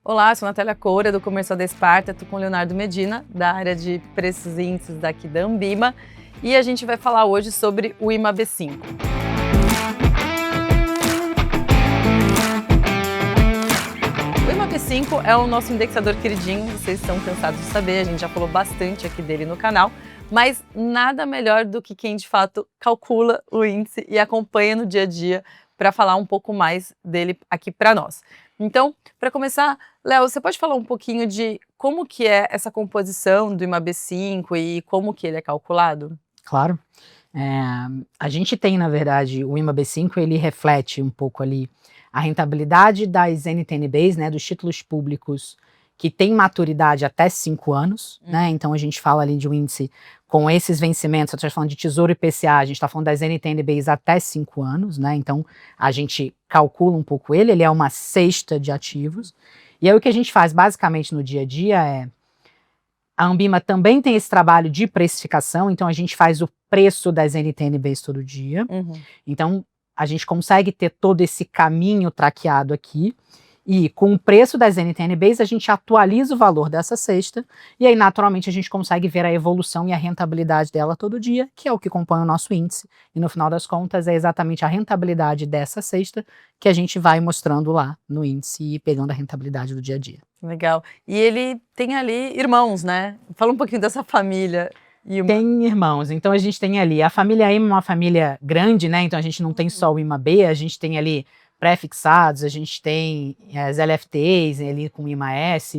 Olá, sou Natália Coura, do Comercial da Esparta, estou com o Leonardo Medina, da área de preços e índices daqui da Ambima, e a gente vai falar hoje sobre o IMAB5. O IMAB5 é o nosso indexador queridinho, vocês estão cansados de saber, a gente já falou bastante aqui dele no canal, mas nada melhor do que quem de fato calcula o índice e acompanha no dia a dia para falar um pouco mais dele aqui para nós. Então, para começar, Léo, você pode falar um pouquinho de como que é essa composição do IMAB5 e como que ele é calculado? Claro. A gente tem, na verdade, o IMAB5, ele reflete um pouco ali a rentabilidade das NTN-Bs, né, dos títulos públicos que têm maturidade até 5 anos, né, então a gente fala ali de um índice com esses vencimentos, a gente está falando de Tesouro IPCA, a gente está falando das NTN-Bs até 5 anos, né, então a gente calcula um pouco ele é uma cesta de ativos, e aí o que a gente faz basicamente no dia a dia a Ambima também tem esse trabalho de precificação, então a gente faz o preço das NTN-Bs todo dia. Então a gente consegue ter todo esse caminho traqueado aqui, e com o preço das NTN-Bs a gente atualiza o valor dessa cesta, e aí naturalmente a gente consegue ver a evolução e a rentabilidade dela todo dia, que é o que compõe o nosso índice, e no final das contas é exatamente a rentabilidade dessa cesta que a gente vai mostrando lá no índice e pegando a rentabilidade do dia a dia. Legal. E ele tem ali irmãos, né? Fala um pouquinho dessa família. Tem irmãos, então a gente tem ali, a família IMA é uma família grande, né, então a gente não tem só o IMAB, a gente tem ali pré-fixados, a gente tem as LFTs ali com o IMAS,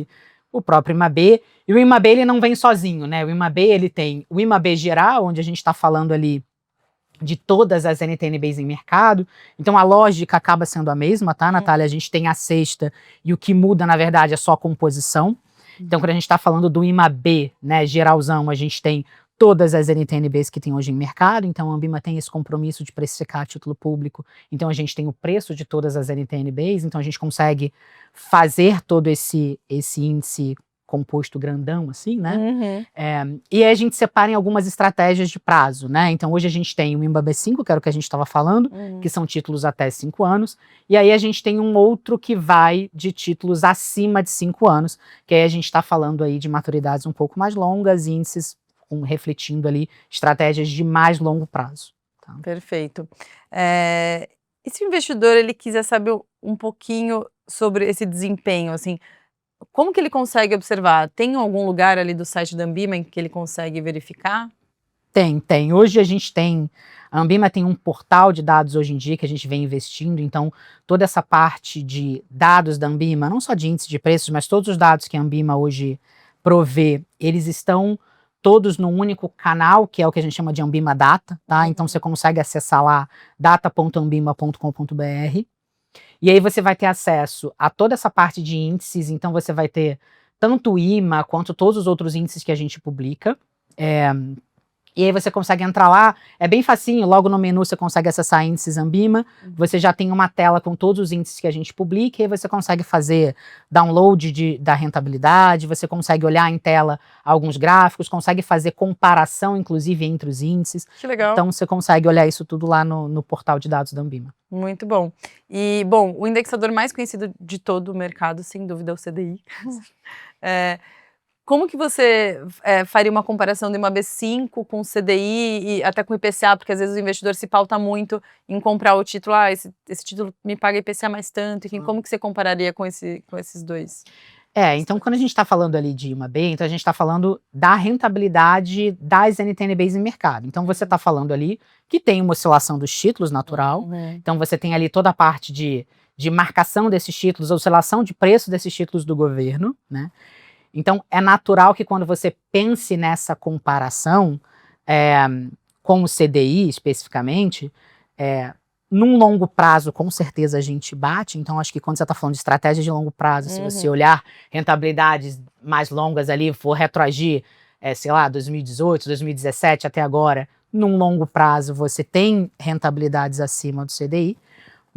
o próprio IMAB, e o IMAB ele não vem sozinho, né, o IMAB ele tem o IMAB geral, onde a gente está falando ali de todas as NTN-Bs em mercado, então a lógica acaba sendo a mesma, tá, Natália? A gente tem a cesta e o que muda, na verdade, é só a composição. Então, quando a gente está falando do IMAB, né, geralzão, a gente tem todas as NTN-Bs que tem hoje em mercado, então a Ambima tem esse compromisso de precificar a título público, então a gente tem o preço de todas as NTN-Bs, então a gente consegue fazer todo esse índice composto grandão, assim, né? E aí a gente separa em algumas estratégias de prazo, né? Então hoje a gente tem o IMAB5, que era o que a gente estava falando, que são títulos até 5 anos, e aí a gente tem um outro que vai de títulos acima de 5 anos, que aí a gente está falando aí de maturidades um pouco mais longas, índices refletindo ali estratégias de mais longo prazo. Tá? Perfeito. E se o investidor ele quiser saber um pouquinho sobre esse desempenho, assim, como que ele consegue observar? Tem algum lugar ali do site da Ambima em que ele consegue verificar? Tem. Hoje a Ambima tem um portal de dados hoje em dia que a gente vem investindo, então toda essa parte de dados da Ambima, não só de índice de preços, mas todos os dados que a Ambima hoje provê, eles estão todos num único canal, que é o que a gente chama de Ambima Data, tá? Então você consegue acessar lá data.ambima.com.br, e aí você vai ter acesso a toda essa parte de índices, então você vai ter tanto o IMA quanto todos os outros índices que a gente publica. E aí você consegue entrar lá, é bem facinho, logo no menu você consegue acessar índices Ambima, você já tem uma tela com todos os índices que a gente publica, e aí você consegue fazer download da rentabilidade, você consegue olhar em tela alguns gráficos, consegue fazer comparação, inclusive, entre os índices. Que legal. Então você consegue olhar isso tudo lá no portal de dados da Ambima. Muito bom. E, bom, o indexador mais conhecido de todo o mercado, sem dúvida, é o CDI. Como que você faria uma comparação do IMAB5 com o CDI e até com o IPCA, porque às vezes o investidor se pauta muito em comprar o título, esse título me paga IPCA mais tanto, enfim, como que você compararia com esses dois? Então quando a gente está falando ali de IMAB, então a gente está falando da rentabilidade das NTN-Bs em mercado. Então você está falando ali que tem uma oscilação dos títulos natural, então você tem ali toda a parte de marcação desses títulos, oscilação de preço desses títulos do governo, né? Então, é natural que quando você pense nessa comparação com o CDI especificamente, num longo prazo, com certeza a gente bate. Então, acho que quando você está falando de estratégias de longo prazo, se você olhar rentabilidades mais longas ali, for retroagir, sei lá, 2018, 2017 até agora, num longo prazo você tem rentabilidades acima do CDI.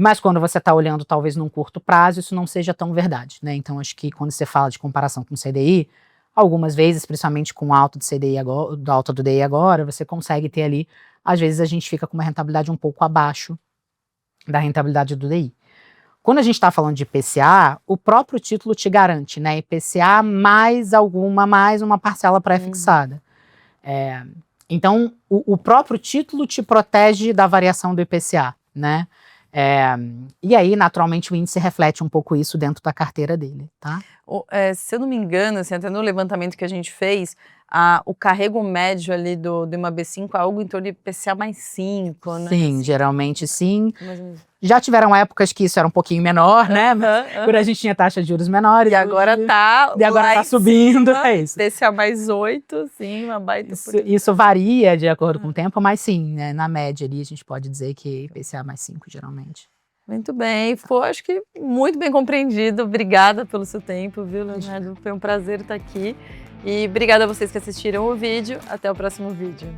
Mas quando você está olhando talvez num curto prazo, isso não seja tão verdade, né? Então acho que quando você fala de comparação com o CDI, algumas vezes, principalmente com a alta do CDI agora, da alta do DI agora, você consegue ter ali, às vezes a gente fica com uma rentabilidade um pouco abaixo da rentabilidade do DI. Quando a gente está falando de IPCA, o próprio título te garante, né? IPCA mais uma parcela pré-fixada. Então, o próprio título te protege da variação do IPCA, né? E aí, naturalmente, o índice reflete um pouco isso dentro da carteira dele, tá? Se eu não me engano, assim, até no levantamento que a gente fez, o carrego médio ali do IMAB5 é algo em torno de IPCA mais 5, né? Sim, Assim, geralmente sim. mais ou menos. Já tiveram épocas que isso era um pouquinho menor, né? Quando a gente tinha taxa de juros menores. E agora tá E agora lá tá em subindo, cima, é isso. IPCA mais 8, sim, uma baita Isso varia de acordo com o tempo, mas sim, né, na média ali a gente pode dizer que IPCA mais 5, geralmente. Muito bem, acho que muito bem compreendido. Obrigada pelo seu tempo, viu, Leonardo? Foi um prazer estar aqui. E obrigada a vocês que assistiram o vídeo. Até o próximo vídeo.